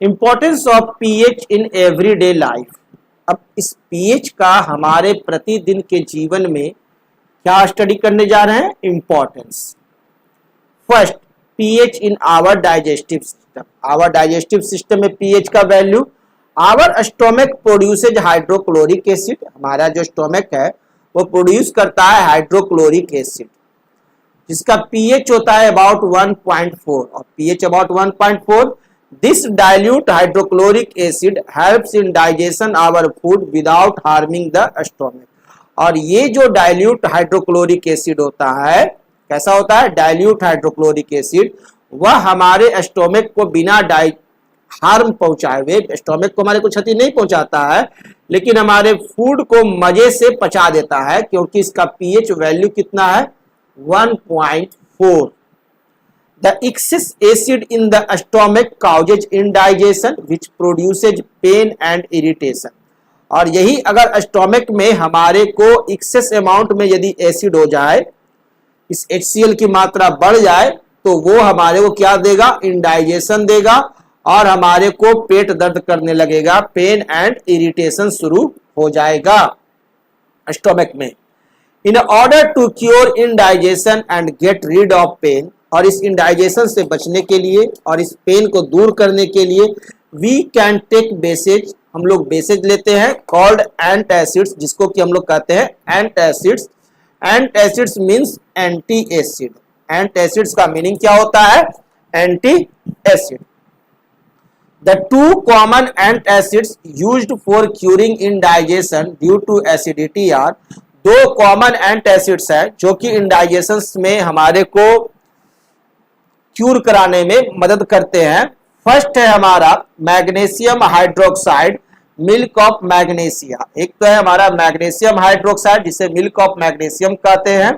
Importance of pH in everyday life. अब इस pH का हमारे प्रतिदिन के जीवन में क्या स्टडी करने जा रहे हैं? Importance. First, pH in our digestive system. Our digestive system में पीएच का value, our stomach produces hydrochloric acid. हमारा जो स्टोमक है वो प्रोड्यूस करता है हाइड्रोक्लोरिक एसिड जिसका पीएच होता है अबाउट 1.4 और pH about 1.4। This dilute hydrochloric acid helps in digestion our food without harming the stomach. और ये जो डाइल्यूट हाइड्रोक्लोरिक एसिड होता है, कैसा होता है? डाइल्यूट हाइड्रोक्लोरिक एसिड, वह हमारे स्टोमक को बिना हार्म पहुंचाए हुए, स्टोमक को हमारे को क्षति नहीं पहुंचाता है, लेकिन हमारे फूड को मजे से पचा देता है क्योंकि इसका पीएच वैल्यू कितना है? 1.4। The excess acid in the stomach causes indigestion which produces pain and irritation। और यही अगर स्टोमक में हमारे को एक्सेस अमाउंट में यदि एसिड हो जाए, इस HCl की मात्रा बढ़ जाए, तो वो हमारे को क्या देगा? इंडाइजेशन देगा और हमारे को पेट दर्द करने लगेगा, पेन एंड इरिटेशन शुरू हो जाएगा स्टोमक में। In order to cure indigestion and get rid of pain, और इस इंडाइजेशन से बचने के लिए और इस पेन को दूर करने के लिए वी कैन टेक बेसेज, हम लोग बेसेज लेते हैं कॉल्ड एंटासिड्स, जिसको कि हम लोग कहते हैं antacids. Antacids means anti acid. Antacids का मीनिंग क्या होता है? Anti acid. The two common antacids used for curing indigestion due to acidity are, दो कॉमन एंटासिड्स हैं जो कि इंडाइजेशन में हमारे को क्यूर कराने में मदद करते हैं। फर्स्ट है हमारा magnesium hydroxide, milk of magnesia. एक तो है हमारा मैग्नीशियम हाइड्रोक्साइड जिसे मिल्क ऑफ मैग्नीशियम कहते हैं,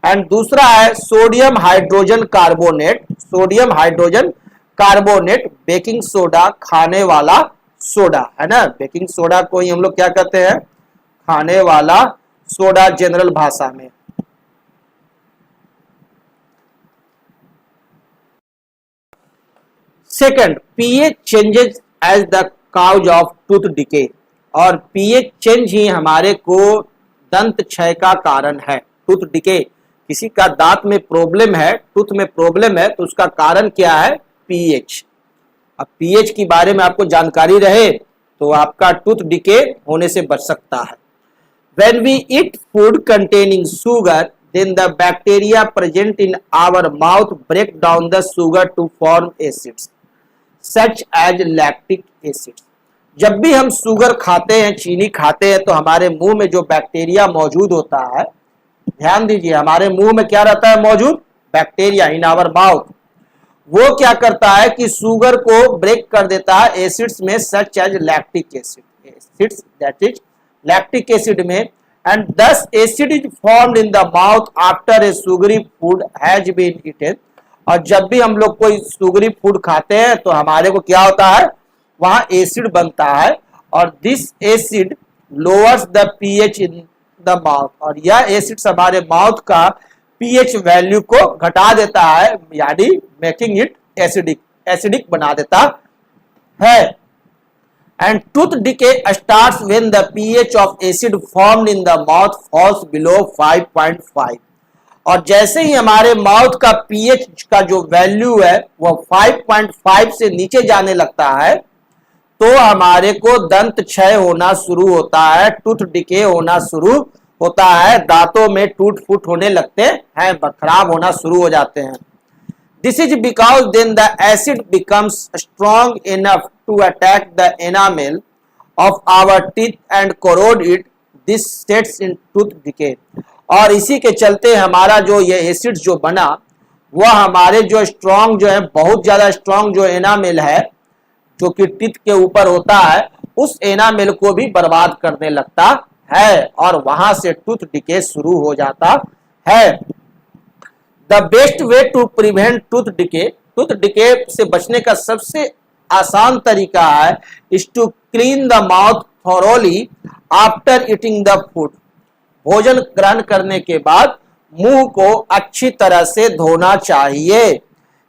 एंड दूसरा है sodium hydrogen carbonate. Sodium hydrogen carbonate, baking soda, खाने वाला सोडा है ना। बेकिंग सोडा को ही हम लोग क्या कहते हैं? खाने वाला सोडा जनरल भाषा में। Second, pH changes as the cause of tooth decay. और पीएच चेंज ही हमारे को दंत क्षय का कारण है। टूथ डिके, किसी का दांत में प्रॉब्लम है, टूथ में प्रॉब्लम है, तो उसका कारण क्या है? पीएच। अब पीएच के बारे में आपको जानकारी रहे तो आपका टूथ डिके होने से बच सकता है। When we eat food containing sugar, then the bacteria present in our mouth break down the sugar to form acids, such as lactic acid। जब भी हम शुगर खाते हैं, चीनी खाते हैं, तो हमारे मुंह में जो बैक्टीरिया मौजूद होता है, ध्यान दीजिए, हमारे मुंह में क्या रहता है मौजूद? Bacteria in our mouth. वो क्या करता है कि शुगर को ब्रेक कर देता है एसिड्स में, such as lactic acid, acids that is lactic acid में, and this acid is formed in the mouth after a sugary food has been eaten. और जब भी हम लोग कोई सुगरी फूड खाते हैं तो हमारे को क्या होता है? वहां एसिड बनता है, और this acid lowers the pH in the mouth. और यह एसिड्स हमारे माउथ का पीएच वैल्यू को घटा देता है, यानी मेकिंग इट एसिडिक, एसिडिक बना देता है। And tooth decay starts when the pH of acid formed in the mouth falls below 5.5। और जैसे ही हमारे माउथ का पीएच का जो वैल्यू है वो 5.5 से नीचे जाने लगता है, तो हमारे को दंत क्षय होना शुरू होता है, टूथ डिके होना शुरू होता है, दांतों में टूट फूट होने लगते हैं, खराब होना शुरू हो जाते हैं। This is because then the acid becomes strong enough to attack the enamel of our teeth and corrode it, this sets in tooth decay. और इसी के चलते हमारा जो ये एसिड जो बना, वह हमारे जो स्ट्रॉन्ग जो है, बहुत ज्यादा स्ट्रॉन्ग जो एनामेल है जो कि टीथ के ऊपर होता है, उस एनामेल को भी बर्बाद करने लगता है, और वहां से टूथ डिके शुरू हो जाता है। The best way to prevent tooth decay से बचने का सबसे आसान तरीका है is to clean the mouth thoroughly after eating the food. भोजन ग्रहण करने के बाद मुंह को अच्छी तरह से धोना चाहिए।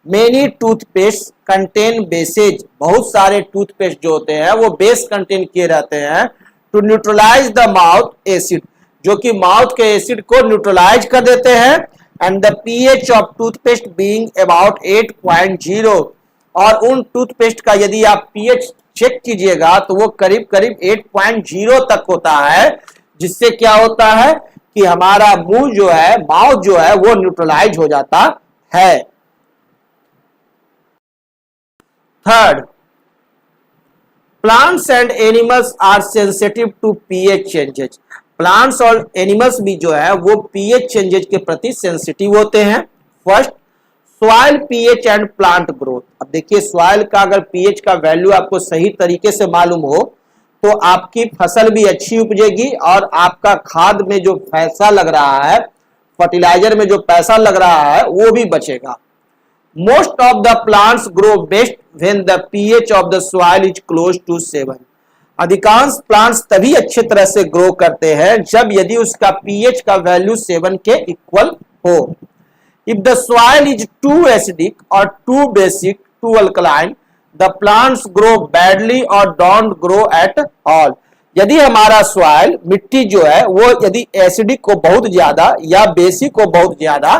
मेनी टूथपेस्ट कंटेन बेसेज, बहुत सारे टूथपेस्ट जो होते हैं वो बेस कंटेन किए रहते हैं to neutralise the mouth acid, जो कि माउथ के एसिड को न्यूट्रलाइज कर देते हैं। And the pH of toothpaste being about 8.0, और उन टूथपेस्ट का यदि आप पीएच चेक कीजिएगा तो वो करीब करीब 8.0 तक होता है, जिससे क्या होता है कि हमारा मुंह जो है, माउथ जो है वो न्यूट्रलाइज हो जाता है। Third, plants and animals are sensitive to pH changes. Plants और एनिमल्स भी जो है वो पीएच चेंजेस के प्रति सेंसिटिव होते हैं। First, soil pH and plant growth. अब देखिए, सॉइल का अगर पीएच का वैल्यू आपको सही तरीके से मालूम हो तो आपकी फसल भी अच्छी उपजेगी और आपका खाद में जो पैसा लग रहा है, फर्टिलाइजर में जो पैसा लग रहा है, वो भी बचेगा। Most of the plants grow best when the pH of the soil is close to 7। अधिकांश प्लांट्स तभी अच्छे तरह से ग्रो करते हैं जब यदि उसका पीएच का वैल्यू 7 के इक्वल हो। If the soil is too acidic or too basic, too alkaline, the plants grow badly or don't grow at all. यदि हमारा सॉइल, मिट्टी जो है वो यदि एसिडिक को बहुत ज्यादा या बेसिक को बहुत ज्यादा,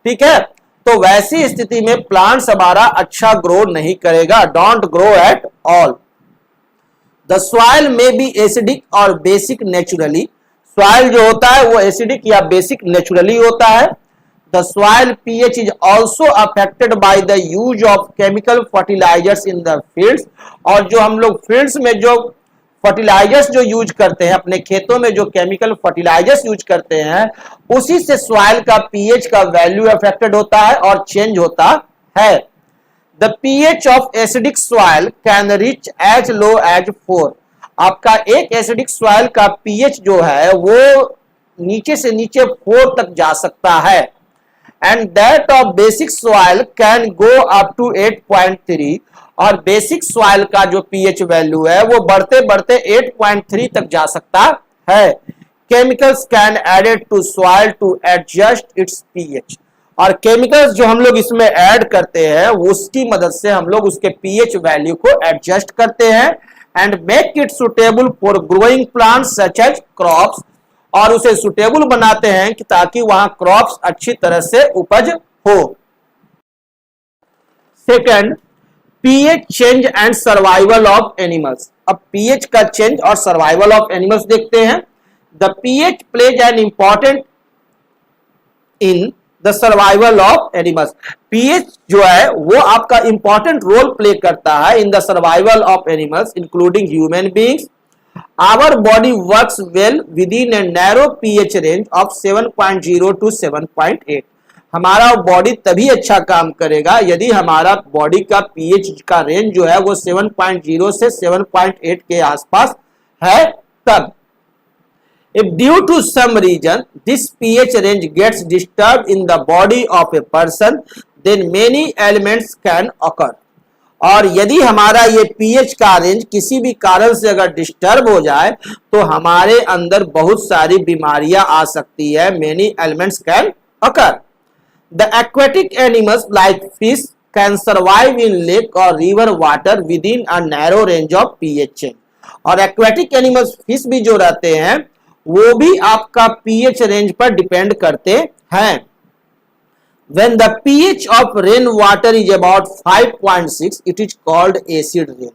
ठीक है, तो वैसी स्थिति में प्लांट्स हमारा अच्छा ग्रो नहीं करेगा, don't grow at all. The soil में बी एसिडिक और बेसिक नेचुरली। सॉइल जो होता है वो एसिडिक या बेसिक नेचुरली होता है। The soil pH is also affected by the use of chemical fertilizers in the fields। और जो हम लोग फील्ड्स में जो फर्टिलाइजर्स जो यूज करते हैं, अपने खेतों में जो केमिकल फर्टिलाइजर्स यूज करते हैं, उसी से सॉइल का पीएच का वैल्यू अफेक्टेड होता है और चेंज होता है। The pH of acidic soil can reach as low as 4। आपका एक एसिडिक सॉइल का पीएच जो है वो नीचे से नीचे 4 तक जा सकता है। And that of basic soil can go up to 8.3, और बेसिक सॉइल का जो पीएच वैल्यू है वो बढ़ते बढ़ते 8.3 तक जा सकता है। Chemicals can added to soil to adjust its pH, और केमिकल्स जो हम लोग इसमें ऐड करते हैं उसकी मदद से हम लोग उसके पीएच वैल्यू को एडजस्ट करते हैं and make it suitable for growing plants such as crops, और उसे सुटेबल बनाते हैं कि ताकि वहां क्रॉप्स अच्छी तरह से उपज हो। Second, pH change and survival of animals. अब पीएच का चेंज और सर्वाइवल ऑफ एनिमल्स देखते हैं। The pH plays an important in the survival of animals. PH जो है वो आपका इंपॉर्टेंट रोल प्ले करता है in the survival of animals including human beings. Our body works well within a narrow pH range of 7.0 to 7.8। हमारा body तभी अच्छा काम करेगा यदि हमारा बॉडी का पीएच का रेंज जो है वो 7.0 से 7.8 के आसपास है तब। If due to some reason this pH range gets disturbed in the body of a person, then many ailments can occur। और यदि हमारा ये पीएच का रेंज किसी भी कारण से अगर डिस्टर्ब हो जाए तो हमारे अंदर बहुत सारी बीमारियां आ सकती है। Many elements can occur. The aquatic animals like fish can survive in lake और river water within a narrow range of pH change. और एक्वेटिक एनिमल्स, फिश भी जो रहते हैं वो भी आपका पीएच रेंज पर डिपेंड करते हैं। When the pH of rain water is about 5.6, it is called acid rain।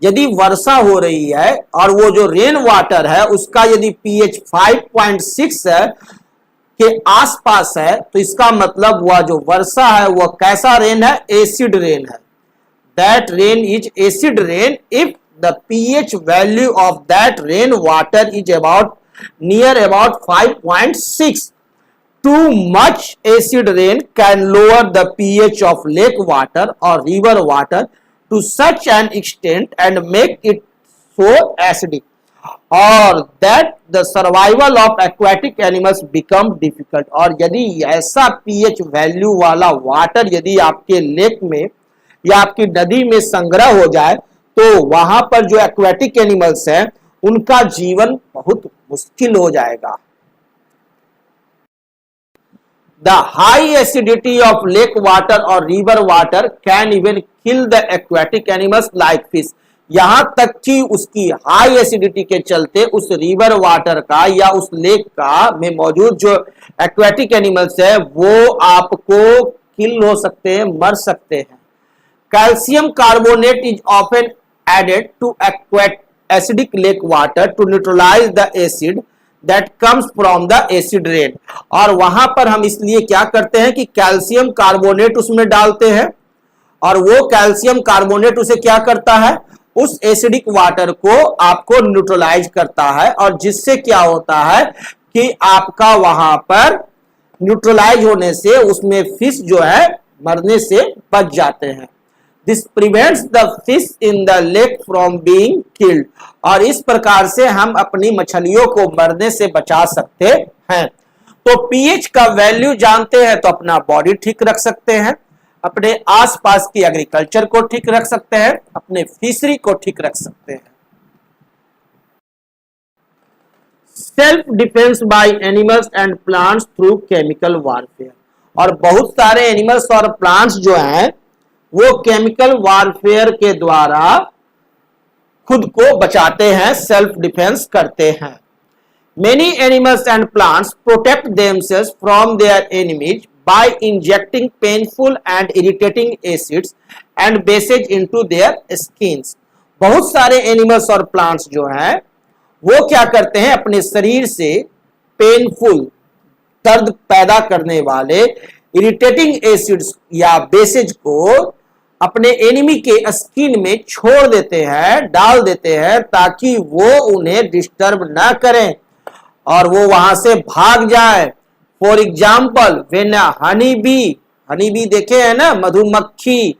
यदि वर्षा हो रही है और वो जो रेन वाटर है उसका यदि पीएच 5.6 है के आसपास है तो इसका मतलब वह जो वर्षा है वह कैसा रेन है? एसिड रेन है। That rain is acid rain if the pH value of that rain water is near about 5.6। Too much acid rain can lower the pH of lake water or river water to such an extent and make it so acidic, or that the survival of aquatic animals become difficult। और यदि ऐसा pH value वाला water यदि आपके lake में या आपकी नदी में संग्रह हो जाए तो वहां पर जो एक्वेटिक एनिमल्स हैं उनका जीवन बहुत मुश्किल हो जाएगा। The high acidity of lake water or river water can even kill the aquatic animals like fish. यहां तक कि उसकी हाई एसिडिटी के चलते उस रिवर वाटर का या उस लेक का में मौजूद जो एक्वेटिक एनिमल्स है वो आपको किल हो सकते हैं, मर सकते हैं। Calcium carbonate is often added to acidic lake water to neutralise the acid that comes from the acid rain. और वहां पर हम इसलिए क्या करते हैं कि कैल्शियम कार्बोनेट उसमें डालते हैं और वो कैल्शियम कार्बोनेट उसे क्या करता है, उस एसिडिक वाटर को आपको न्यूट्रलाइज करता है और जिससे क्या होता है कि आपका वहां पर न्यूट्रलाइज होने से उसमें फिश जो है मरने से बच जाते हैं। This prevents the fish in the lake from being killed. और इस प्रकार से हम अपनी मछलियों को मरने से बचा सकते हैं। तो पीएच का वैल्यू जानते हैं तो अपना बॉडी ठीक रख सकते हैं, अपने आसपास की एग्रीकल्चर को ठीक रख सकते हैं, अपने फिशरी को ठीक रख सकते हैं। Self defence by animals and plants through chemical warfare. और बहुत सारे एनिमल्स और प्लांट्स जो हैं वो केमिकल वारफेयर के द्वारा खुद को बचाते हैं, सेल्फ डिफेंस करते हैं। Many animals and plants protect themselves from their enemies by injecting painful and irritating acids and bases into their skins। बहुत सारे एनिमल्स और प्लांट्स जो हैं वो क्या करते हैं, अपने शरीर से पेनफुल दर्द पैदा करने वाले इरिटेटिंग एसिड्स या बेसेज को अपने एनिमी के स्किन में छोड़ देते हैं, डाल देते हैं ताकि वो उन्हें डिस्टर्ब ना करें और वो वहां से भाग जाए। For example when honey bee देखे हैं ना, मधुमक्खी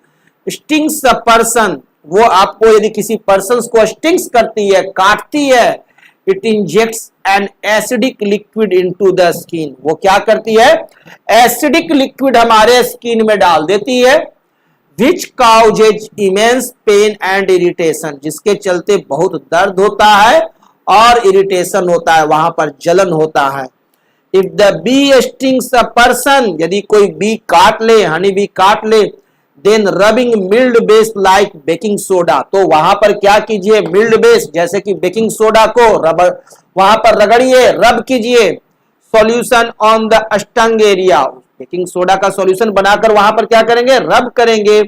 स्टिंग्स अ पर्सन, वो आपको यदि किसी पर्सन को स्टिंग्स करती है, काटती है, it injects an acidic liquid into the skin. वो क्या करती है, एसिडिक लिक्विड हमारे स्किन में डाल देती है, which causes immense pain and irritation, जिसके चलते बहुत दर्द होता है और इरिटेशन होता है, वहां पर जलन होता है। If the bee stings a person, यदि कोई बी काट ले, हनी बी काट ले, then rubbing mild base like baking soda, तो वहां पर क्या कीजिए, मिल्ड बेस जैसे कि बेकिंग सोडा को वहां पर रगड़िए, रब कीजिए, solution on the stung area, baking soda का सॉल्यूशन बनाकर वहां पर क्या करेंगे, रब करेंगे।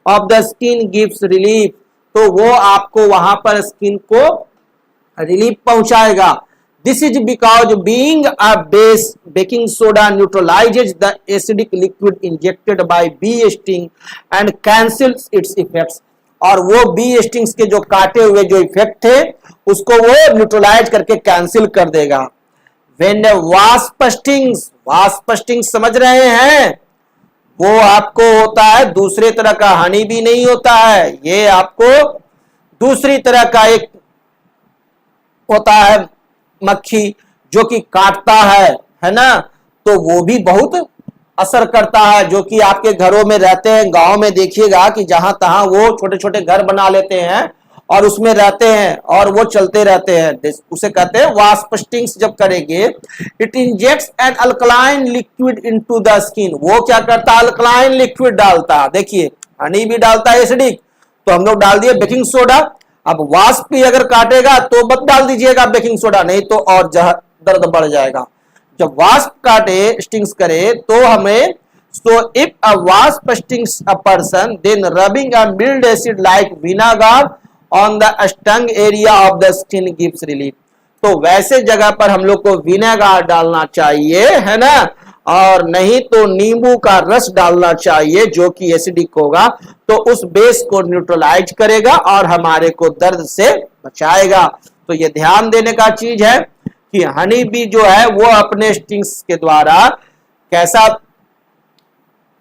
Of the skin gives relief, तो वो आपको वहां पर स्किन को रिलीफ पहुंचाएगा। This is because being a base, baking soda neutralizes the acidic liquid injected by bee sting and cancels its effects। और वो बी स्टिंग्स के जो काटे हुए जो इफेक्ट थे उसको वो न्यूट्रलाइज करके कैंसिल कर देगा। When wasp stings समझ रहे हैं, वो आपको होता है दूसरे तरह का, हनी भी नहीं होता है, ये आपको दूसरी तरह का एक होता है मक्खी जो कि काटता है ना, तो वो भी बहुत असर करता है, जो कि आपके घरों में रहते हैं। गांव में देखिएगा कि जहां तहां वो छोटे छोटे घर बना लेते हैं और उसमें रहते हैं और वो चलते रहते हैं, उसे कहते हैं वास्प स्टिंग्स। जब करेंगे, it injects an alkaline liquid into the skin, वो क्या करता है, अल्कलाइन लिक्विड डालता है। देखिए हनी भी डालता है एसिडिक, तो हम लोग डाल दिए बेकिंग सोडा। अब वास्प भी अगर काटेगा तो मत डाल दीजिएगा बेकिंग सोडा, नहीं तो और दर्द बढ़ जाएगा। जब वास्प काटे, स्टिंग्स करे, तो हमें so if a wasp stings a person then rubbing a mild acid like vinegar on the stung area of the skin gives relief. तो वैसे जगह पर हम लोग को विनेगर डालना चाहिए, है ना, और नहीं तो नींबू का रस डालना चाहिए जो कि एसिडिक होगा, तो उस बेस को न्यूट्रलाइज करेगा और हमारे को दर्द से बचाएगा। तो ये ध्यान देने का चीज है कि हनी बी जो है वो अपने स्टिंग्स के द्वारा कैसा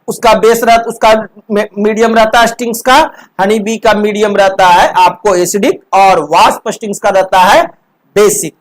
उसका बेस रहता, उसका मीडियम रहता है स्टिंग्स का, हनी बी का मीडियम रहता है आपको एसिडिक, और वास्प स्टिंग्स का रहता है बेसिक।